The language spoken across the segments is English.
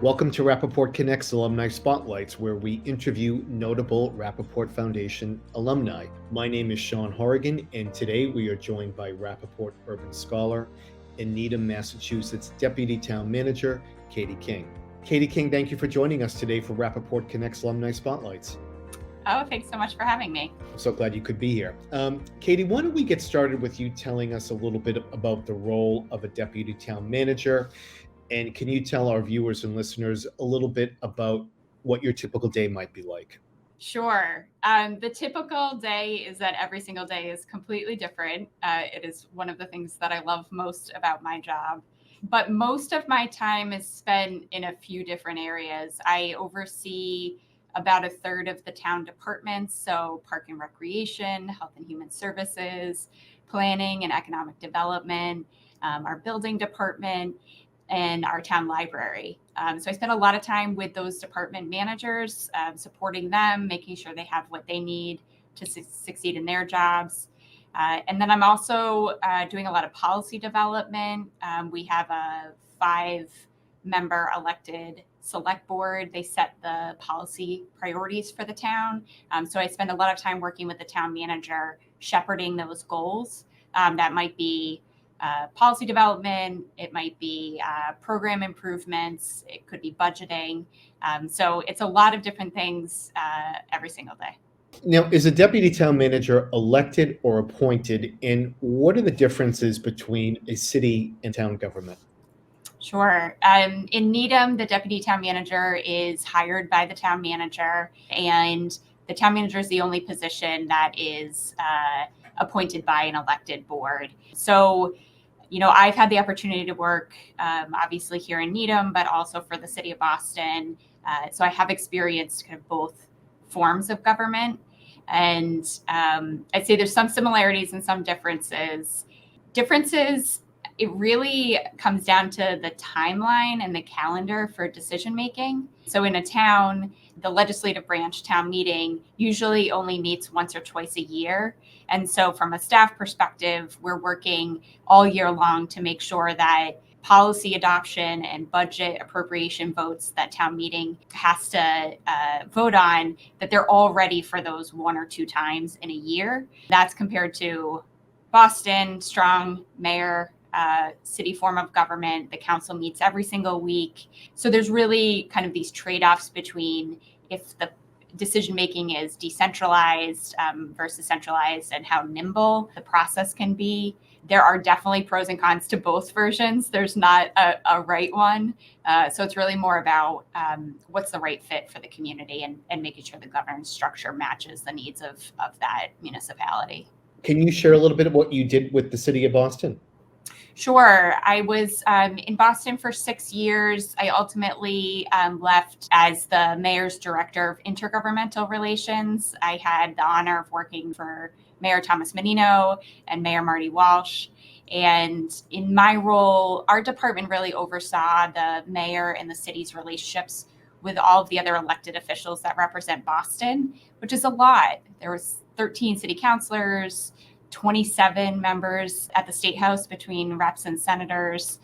Welcome to Rappaport Connect's Alumni Spotlights, where we interview notable Rappaport Foundation alumni. My name is Sean Horrigan, and today we are joined by Rappaport Urban Scholar and Needham, Massachusetts Deputy Town Manager, Katie King. Katie King, thank you for joining us today for Rappaport Connect's Alumni Spotlights. Oh, thanks so much for having me. I'm so glad you could be here. Katie, why don't we get started with you telling us a little bit about the role of a Deputy Town Manager? And can you tell our viewers and listeners a little bit about what your typical day might be like? Sure. The typical day is that every single day is completely different. It is one of the things that I love most about my job. But most of my time is spent in a few different areas. I oversee about a third of the town departments, so park and recreation, health and human services, planning and economic development, our building department, and our town library. So I spend a lot of time with those department managers, supporting them, making sure they have what they need to succeed in their jobs. And then I'm also doing a lot of policy development. We have a 5-member elected select board. They set the policy priorities for the town. So I spend a lot of time working with the town manager, shepherding those goals. That might be policy development, it might be program improvements, it could be budgeting. So it's a lot of different things every single day. Now, is a deputy town manager elected or appointed, and what are the differences between a city and town government? Sure. In Needham, the deputy town manager is hired by the town manager, and the town manager is the only position that is appointed by an elected board. So, I've had the opportunity to work, obviously here in Needham, but also for the city of Boston. So I have experienced kind of both forms of government. And I'd say there's some similarities and some differences. It really comes down to the timeline and the calendar for decision making. So in a town, the legislative branch town meeting usually only meets once or twice a year. And so from a staff perspective, we're working all year long to make sure that policy adoption and budget appropriation votes that town meeting has to vote on, that they're all ready for those 1 or 2 times in a year. That's compared to Boston, strong mayor, city form of government. The council meets every single week. So there's really kind of these trade-offs between if the decision making is decentralized versus centralized and how nimble the process can be. There are definitely pros and cons to both versions. There's not a right one. So it's really more about what's the right fit for the community and making sure the governance structure matches the needs of that municipality. Can you share a little bit of what you did with the city of Boston? Sure. I was in Boston for 6 years. I ultimately left as the mayor's director of intergovernmental relations. I had the honor of working for Mayor Thomas Menino and Mayor Marty Walsh. And in my role, our department really oversaw the mayor and the city's relationships with all of the other elected officials that represent Boston, which is a lot. There was 13 city councilors, 27 members at the State House between reps and senators,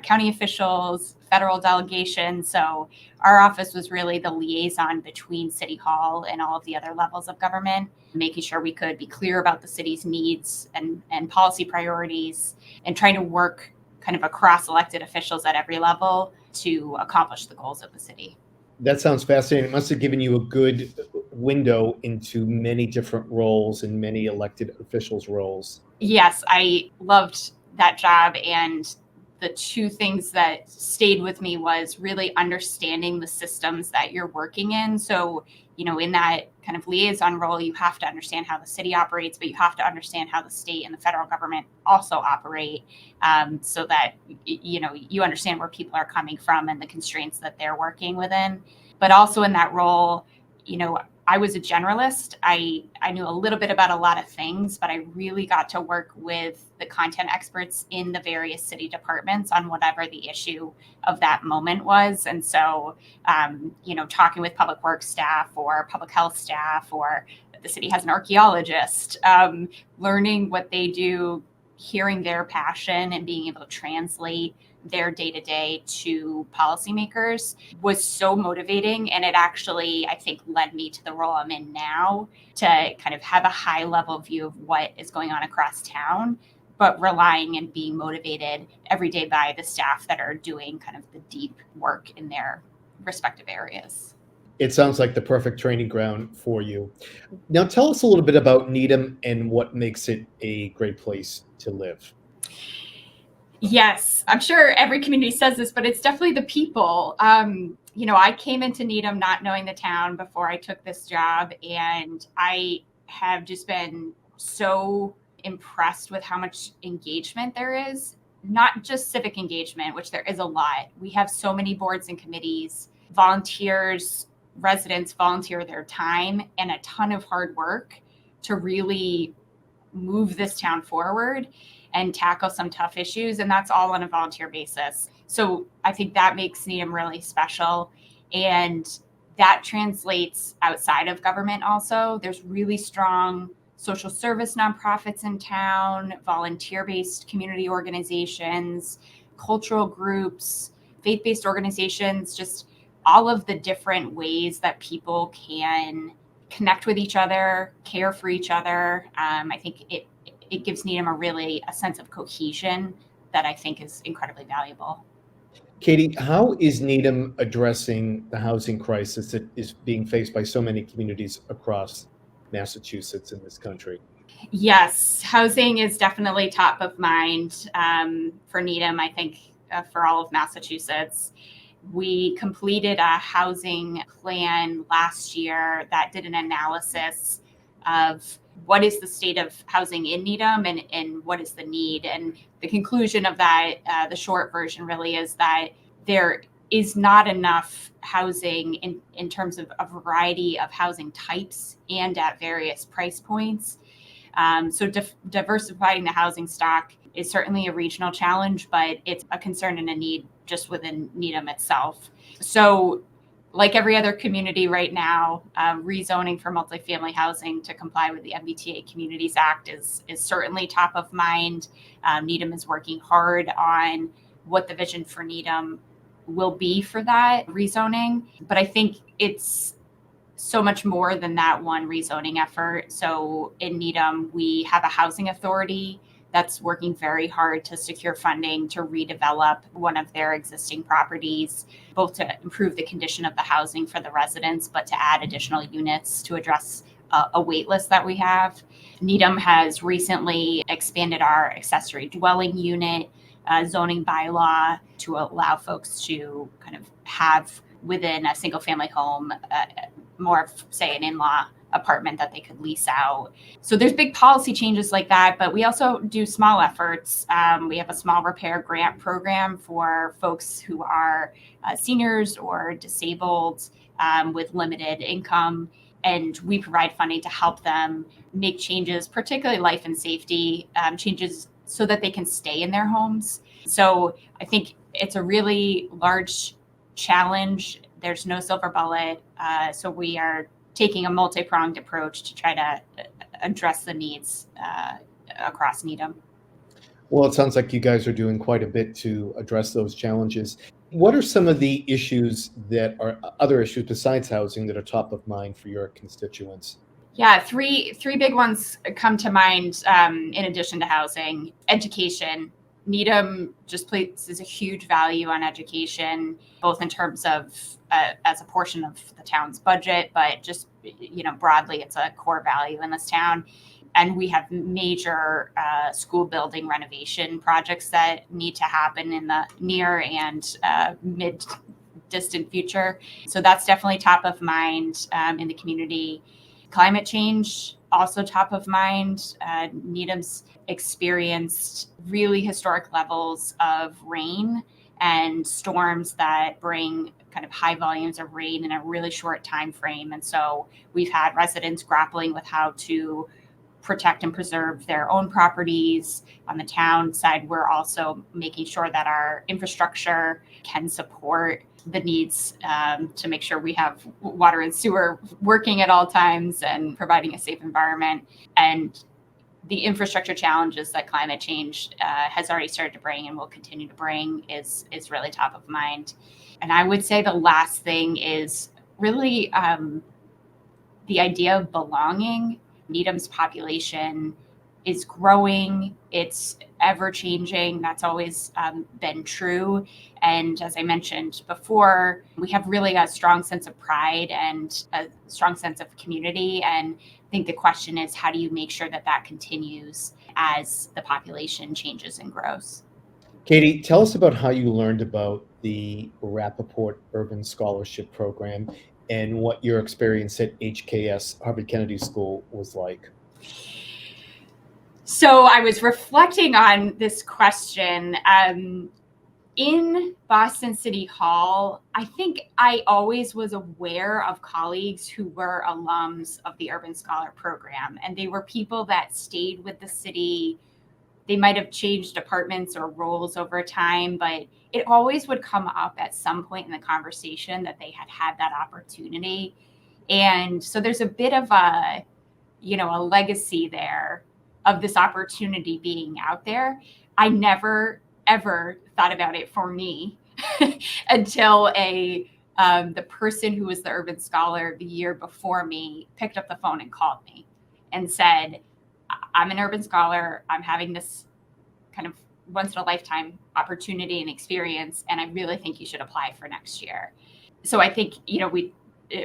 county officials, federal delegations. So our office was really the liaison between City Hall and all of the other levels of government, making sure we could be clear about the city's needs and policy priorities, and trying to work kind of across elected officials at every level to accomplish the goals of the city. That sounds fascinating. It must have given you a good window into many different roles and many elected officials' roles. Yes, I loved that job. And the 2 things that stayed with me was really understanding the systems that you're working in. So, in that kind of liaison role, you have to understand how the city operates, but you have to understand how the state and the federal government also operate, so that, you understand where people are coming from and the constraints that they're working within. But also in that role, I was a generalist. I knew a little bit about a lot of things, but I really got to work with the content experts in the various city departments on whatever the issue of that moment was. And so, talking with public works staff or public health staff, or the city has an archaeologist, learning what they do hearing their passion and being able to translate their day-to-day to policymakers was so motivating. And it actually, I think, led me to the role I'm in now, to kind of have a high level view of what is going on across town, but relying and being motivated every day by the staff that are doing kind of the deep work in their respective areas. It sounds like the perfect training ground for you. Now, tell us a little bit about Needham and what makes it a great place to live. Yes, I'm sure every community says this, but it's definitely the people. I came into Needham not knowing the town before I took this job, and I have just been so impressed with how much engagement there is, not just civic engagement, which there is a lot. We have so many boards and committees, volunteers, residents volunteer their time and a ton of hard work to really move this town forward and tackle some tough issues. And that's all on a volunteer basis. So I think that makes Needham really special. And that translates outside of government also. There's really strong social service nonprofits in town, volunteer-based community organizations, cultural groups, faith-based organizations, just all of the different ways that people can connect with each other, care for each other. I think it gives Needham a sense of cohesion that I think is incredibly valuable. Katie, how is Needham addressing the housing crisis that is being faced by so many communities across Massachusetts in this country? Yes, housing is definitely top of mind for Needham, I think, for all of Massachusetts. We completed a housing plan last year that did an analysis of what is the state of housing in Needham and what is the need. And the conclusion of that, the short version really is that there is not enough housing in terms of a variety of housing types and at various price points. So diversifying the housing stock is certainly a regional challenge, but it's a concern and a need just within Needham itself. So like every other community right now, rezoning for multifamily housing to comply with the MBTA Communities Act is certainly top of mind. Needham is working hard on what the vision for Needham will be for that rezoning. But I think it's so much more than that one rezoning effort. So in Needham, we have a housing authority that's working very hard to secure funding to redevelop one of their existing properties, both to improve the condition of the housing for the residents, but to add additional units to address a wait list that we have. Needham has recently expanded our accessory dwelling unit zoning bylaw to allow folks to kind of have within a single family home more of, say, an in-law apartment that they could lease out. So there's big policy changes like that, but we also do small efforts. We have a small repair grant program for folks who are seniors or disabled with limited income. And we provide funding to help them make changes, particularly life and safety changes, so that they can stay in their homes. So I think it's a really large challenge. There's no silver bullet. So we are taking a multi-pronged approach to try to address the needs across Needham. Well, it sounds like you guys are doing quite a bit to address those challenges. What are some of the issues that are other issues besides housing that are top of mind for your constituents? Yeah, three big ones come to mind in addition to housing. Education. Needham just places a huge value on education, both in terms of as a portion of the town's budget, but just broadly, it's a core value in this town. And we have major school building renovation projects that need to happen in the near and mid distant future. So that's definitely top of mind in the community. Climate change, also top of mind. Needham's experienced really historic levels of rain and storms that bring kind of high volumes of rain in a really short time frame. And so we've had residents grappling with how to protect and preserve their own properties. On the town side, we're also making sure that our infrastructure can support the needs to make sure we have water and sewer working at all times and providing a safe environment. And the infrastructure challenges that climate change has already started to bring and will continue to bring is really top of mind. And I would say the last thing is really the idea of belonging. Needham's population is growing. It's ever changing. That's always been true. And as I mentioned before, we have really a strong sense of pride and a strong sense of community. And I think the question is, how do you make sure that that continues as the population changes and grows? Katie, tell us about how you learned about the Rappaport Urban Scholarship Program and what your experience at HKS, Harvard Kennedy School, was like. So I was reflecting on this question. In Boston City Hall, I think I always was aware of colleagues who were alums of the Urban Scholar Program, and they were people that stayed with the city. They might have changed departments or roles over time, but it always would come up at some point in the conversation that they had had that opportunity. And so there's a bit of a legacy there of this opportunity being out there. I never ever thought about it for me until the person who was the urban scholar the year before me picked up the phone and called me and said, I'm an urban scholar. I'm having this kind of once in a lifetime opportunity and experience, and I really think you should apply for next year. So I think,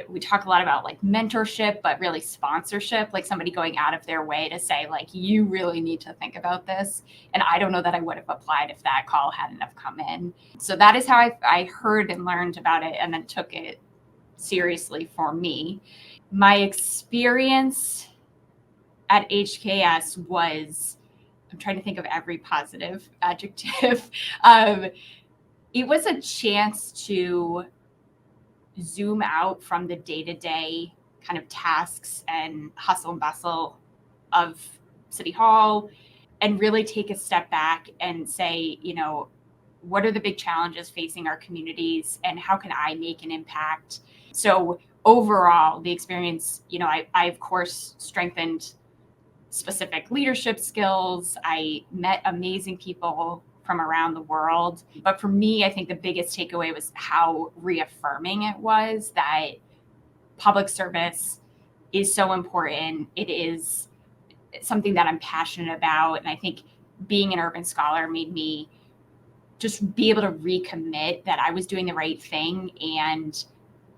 we talk a lot about like mentorship, but really sponsorship, like somebody going out of their way to say, like, you really need to think about this. And I don't know that I would have applied if that call hadn't have come in. So that is how I heard and learned about it and then took it seriously for me. My experience at HKS was, I'm trying to think of every positive adjective. It was a chance to zoom out from the day-to-day kind of tasks and hustle and bustle of City Hall and really take a step back and say, what are the big challenges facing our communities and how can I make an impact? So overall, the experience, I of course strengthened specific leadership skills. I met amazing people from around the world. But for me, I think the biggest takeaway was how reaffirming it was that public service is so important. It is something that I'm passionate about. And I think being an urban scholar made me just be able to recommit that I was doing the right thing and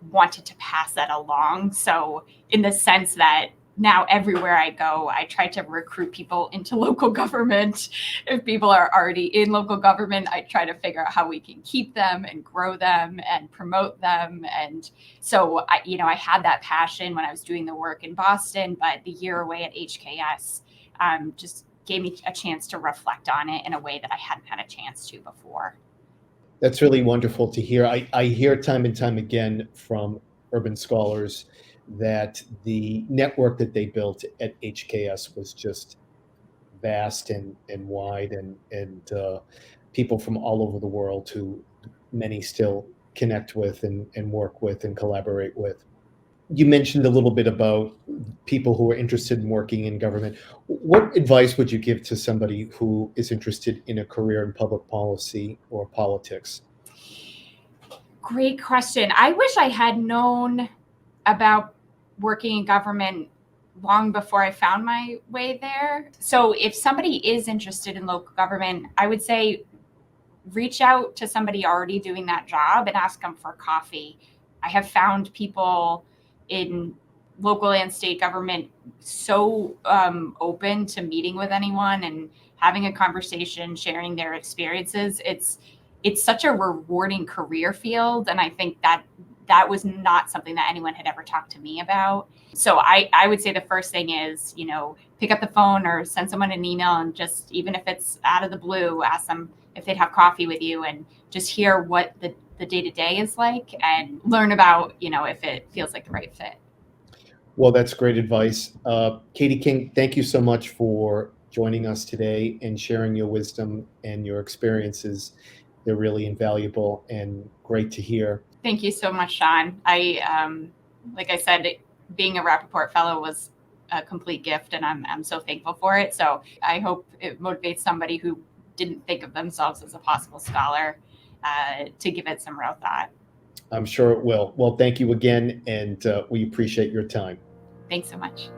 wanted to pass that along. So in the sense that now everywhere I go, I try to recruit people into local government. If people are already in local government, I try to figure out how we can keep them and grow them and promote them. And so I had that passion when I was doing the work in Boston, but the year away at HKS just gave me a chance to reflect on it in a way that I hadn't had a chance to before. That's really wonderful to hear. I hear time and time again from urban scholars that the network that they built at HKS was just vast and wide and people from all over the world who many still connect with and work with and collaborate with. You mentioned a little bit about people who are interested in working in government. What advice would you give to somebody who is interested in a career in public policy or politics? Great question. I wish I had known about working in government long before I found my way there. So if somebody is interested in local government, I would say reach out to somebody already doing that job and ask them for coffee. I have found people in local and state government so open to meeting with anyone and having a conversation, sharing their experiences. It's such a rewarding career field, and I think that was not something that anyone had ever talked to me about. So I would say the first thing is, pick up the phone or send someone an email and just, even if it's out of the blue, ask them if they'd have coffee with you and just hear what the day-to-day is like and learn about, if it feels like the right fit. Well, that's great advice. Katie King, thank you so much for joining us today and sharing your wisdom and your experiences. They're really invaluable and great to hear. Thank you so much, Sean. Like I said, being a Rappaport fellow was a complete gift, and I'm so thankful for it. So I hope it motivates somebody who didn't think of themselves as a possible scholar to give it some real thought. I'm sure it will. Well, thank you again, and we appreciate your time. Thanks so much.